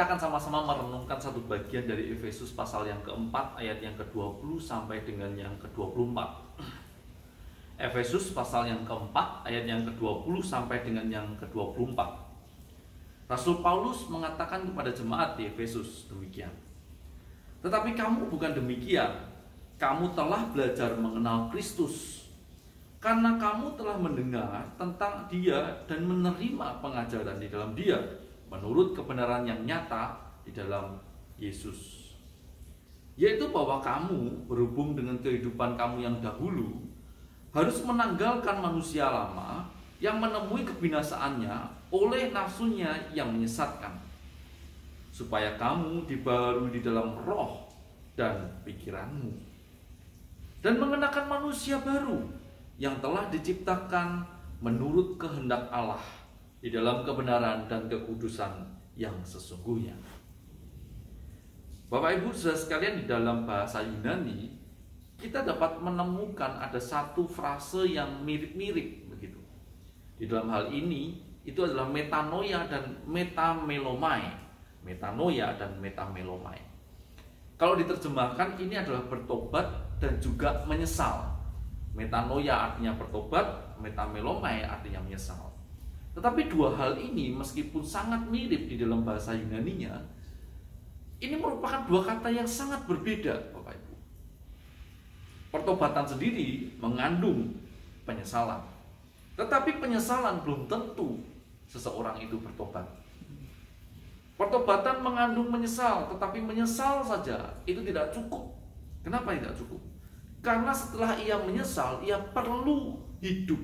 Kita akan sama-sama merenungkan satu bagian dari Efesus pasal yang keempat ayat yang ke-20 sampai dengan yang ke-24. Efesus pasal yang keempat ayat yang ke-20 sampai dengan yang ke-24. Rasul Paulus mengatakan kepada jemaat di Efesus demikian. Tetapi kamu bukan demikian. Kamu telah belajar mengenal Kristus. Karena kamu telah mendengar tentang Dia dan menerima pengajaran di dalam Dia, menurut kebenaran yang nyata di dalam Yesus. Yaitu bahwa kamu berhubung dengan kehidupan kamu yang dahulu harus menanggalkan manusia lama yang menemui kebinasaannya oleh nafsunya yang menyesatkan, supaya kamu dibaharui di dalam roh dan pikiranmu, dan mengenakan manusia baru yang telah diciptakan menurut kehendak Allah di dalam kebenaran dan kekudusan yang sesungguhnya. Bapak Ibu saudara sekalian, di dalam bahasa Yunani kita dapat menemukan ada satu frase yang mirip-mirip begitu. Di dalam hal ini itu adalah metanoia dan metamelomai. Metanoia dan metamelomai. Kalau diterjemahkan ini adalah bertobat dan juga menyesal. Metanoia artinya bertobat, metamelomai artinya menyesal. Tetapi dua hal ini meskipun sangat mirip di dalam bahasa Yunaninya, ini merupakan dua kata yang sangat berbeda, Bapak Ibu. Pertobatan sendiri mengandung penyesalan. Tetapi penyesalan belum tentu seseorang itu bertobat. Pertobatan mengandung menyesal, tetapi menyesal saja itu tidak cukup. Kenapa tidak cukup? Karena setelah ia menyesal, ia perlu hidup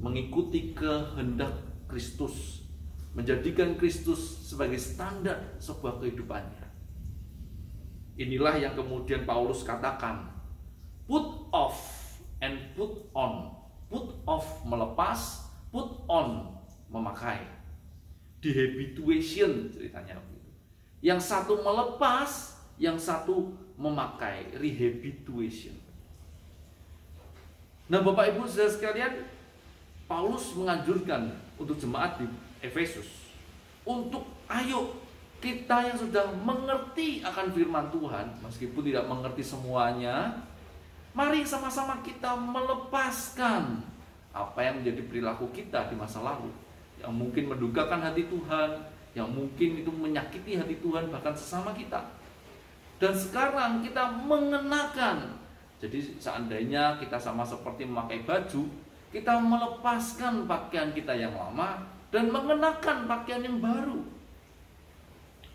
mengikuti kehendak Kristus, menjadikan Kristus sebagai standar sebuah kehidupannya. Inilah yang kemudian Paulus katakan, put off and put on. Put off melepas, put on memakai. Dehabituation ceritanya begitu. Yang satu melepas, yang satu memakai, rehabituation. Nah, Bapak Ibu saudara sekalian, Paulus menganjurkan untuk jemaat di Efesus untuk ayo kita yang sudah mengerti akan firman Tuhan, meskipun tidak mengerti semuanya, mari sama-sama kita melepaskan apa yang menjadi perilaku kita di masa lalu, yang mungkin mendukakan hati Tuhan, yang mungkin itu menyakiti hati Tuhan bahkan sesama kita. Dan sekarang kita mengenakan. Jadi seandainya kita sama seperti memakai baju, kita melepaskan pakaian kita yang lama dan mengenakan pakaian yang baru.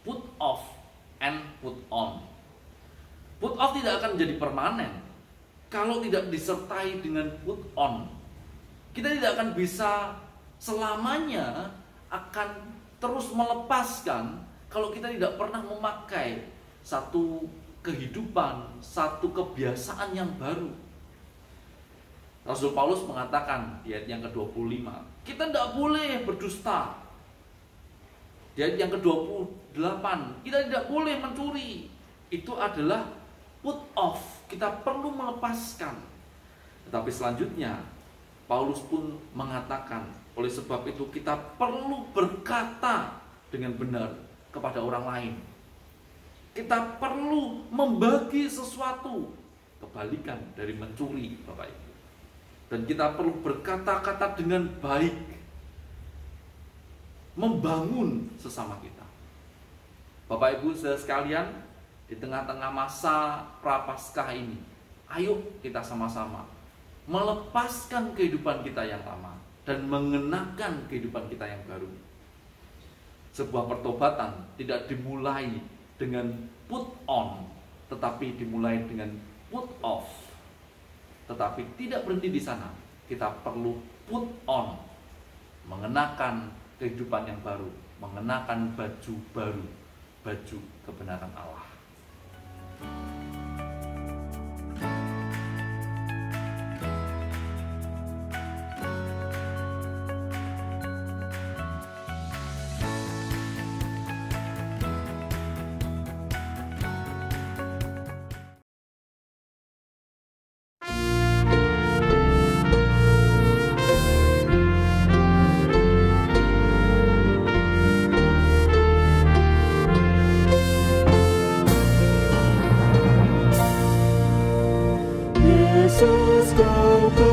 Put off and put on. Put off tidak akan menjadi permanen kalau tidak disertai dengan put on. Kita tidak akan bisa selamanya akan terus melepaskan kalau kita tidak pernah memakai satu kehidupan, satu kebiasaan yang baru. Rasul Paulus mengatakan di ayat yang ke-25, kita tidak boleh berdusta. Di ayat yang ke-28, kita tidak boleh mencuri. Itu adalah put off, kita perlu melepaskan. Tetapi selanjutnya Paulus pun mengatakan, oleh sebab itu kita perlu berkata dengan benar kepada orang lain. Kita perlu membagi sesuatu, kebalikan dari mencuri, Bapak Ibu. Dan kita perlu berkata-kata dengan baik, membangun sesama kita. Bapak Ibu saudara sekalian, di tengah-tengah masa Prapaskah ini, ayo kita sama-sama melepaskan kehidupan kita yang lama dan mengenakan kehidupan kita yang baru. Sebuah pertobatan tidak dimulai dengan put on, tetapi dimulai dengan put off. Tetapi tidak berhenti di sana. Kita perlu put on, mengenakan kehidupan yang baru, mengenakan baju baru, baju kebenaran Allah. Engkau